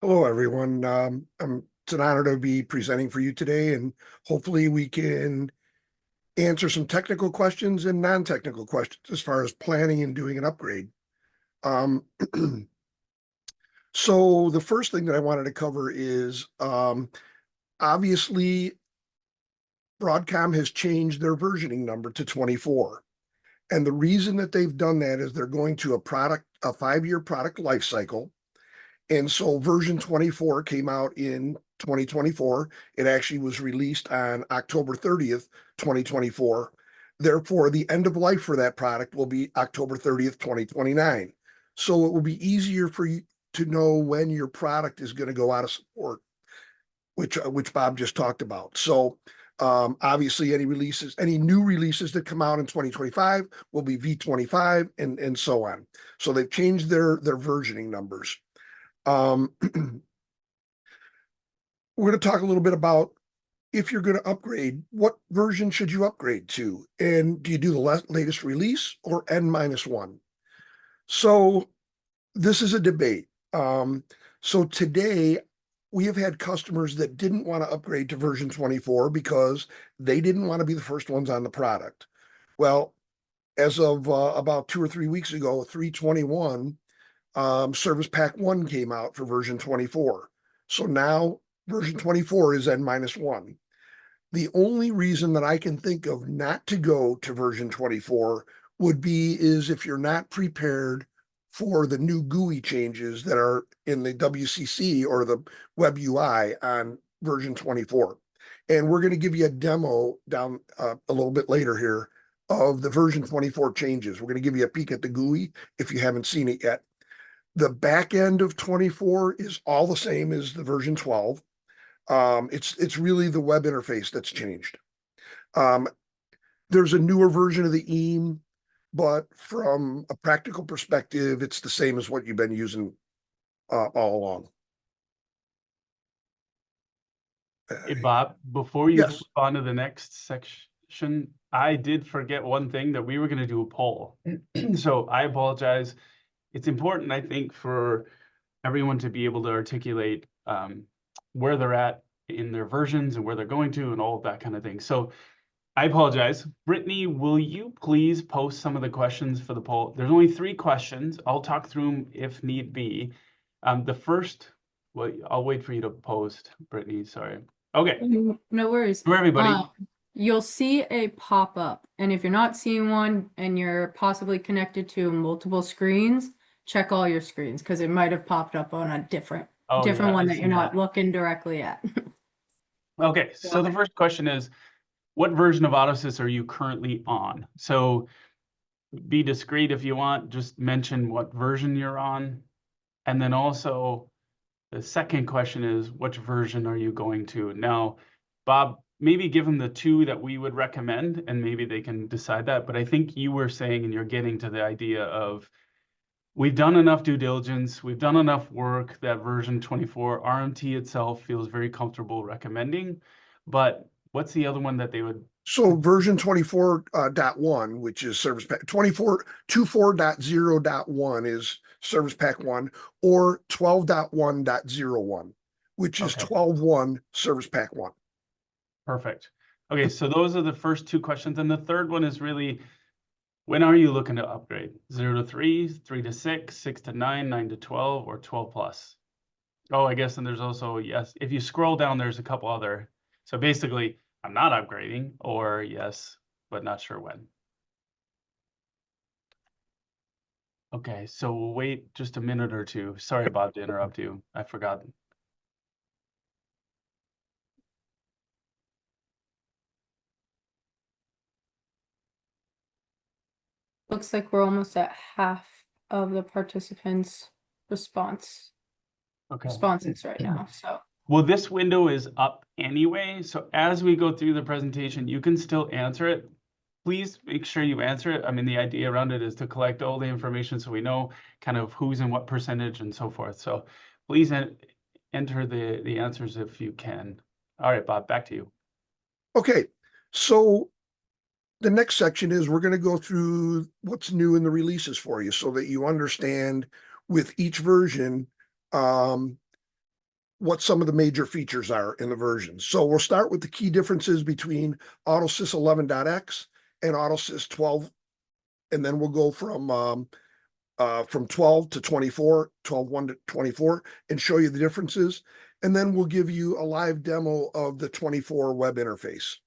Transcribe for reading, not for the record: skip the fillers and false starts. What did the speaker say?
Hello, everyone. It's an honor to be presenting for you today, and hopefully we can answer some technical questions and non-technical questions as far as planning and doing an upgrade. Um, so the first thing that I wanted to cover is obviously Broadcom has changed their versioning number to 24. And the reason that they've done that is they're going to a 5-year product life cycle. And so version 24 came out in 2024. It actually was released on October 30th, 2024. Therefore, the end of life for that product will be October 30th, 2029. So it will be easier for you to know when your product is going to go out of support, which Bob just talked about. So obviously any new releases that come out in 2025 will be V25 and so on. So they've changed their versioning numbers. We're going to talk a little bit about if you're going to upgrade, what version should you upgrade to? And do you do the latest release or N-1? So this is a debate. So today we have had customers that didn't want to upgrade to version 24 because they didn't want to be the first ones on the product. Well, as of about 2 or 3 weeks ago, 321 Service Pack 1 came out for version 24. So now version 24 is N-1. The only reason that I can think of not to go to version 24 would be is if you're not prepared for the new GUI changes that are in the WCC or the Web UI on version 24. And we're going to give you a demo down a little bit later here of the version 24 changes. We're going to give you a peek at the GUI if you haven't seen it yet. The back end of 24 is all the same as the version 12. It's really the web interface that's changed. There's a newer version of the EAM, but from a practical perspective, it's the same as what you've been using all along. Hey, Bob, before you Yes. move on to the next section, I did forget one thing that we were going to do a poll. So I apologize. It's important, I think, for everyone to be able to articulate where they're at in their versions and where they're going to and all of that kind of thing. So I apologize. Brittany, will you please post some of the questions for the poll? There's only 3 questions. I'll talk through them if need be. The first, well, I'll wait for you to post, Brittany, sorry. Okay. No worries. For everybody. You'll see a pop-up, and if you're not seeing one and you're possibly connected to multiple screens, check all your screens because it might have popped up on a different one that you're not looking directly at. Okay, so the first question is, what version of AutoSys are you currently on? So be discreet if you want, just mention what version you're on. And then also the second question is, which version are you going to? Now, Bob, maybe give them the 2 that we would recommend and maybe they can decide that. But I think you were saying, and you're getting to the idea of, we've done enough due diligence, we've done enough work that version 24 RMT itself feels very comfortable recommending. But what's the other one that they would? So version 24.1, which is Service Pack 24.0.1 is Service Pack 1, or 12.1.01, which is 12.1 Service Pack 1. Perfect. Okay, so those are the first 2 questions. And the third one is really, when are you looking to upgrade? 0 to 3, 3 to 6, 6 to 9, 9 to 12, or 12 plus? Oh, I guess, and there's also, yes, if you scroll down, there's a couple other. So basically, I'm not upgrading, or yes, but not sure when. Okay, so we'll wait just a minute or 2. Sorry, Bob, to interrupt you. I forgot. Looks like we're almost at half of the participants' responses right now. So well, this window is up anyway. So as we go through the presentation, you can still answer it. Please make sure you answer it. I mean, the idea around it is to collect all the information so we know kind of who's in what percentage and so forth. So please enter the answers if you can. All right, Bob, back to you. Okay, so the next section is we're going to go through what's new in the releases for you so that you understand with each version what some of the major features are in the versions. So we'll start with the key differences between AutoSys 11.x and AutoSys 12, and then we'll go from 12 to 24, 12.1 to 24, and show you the differences. And then we'll give you a live demo of the 24 web interface.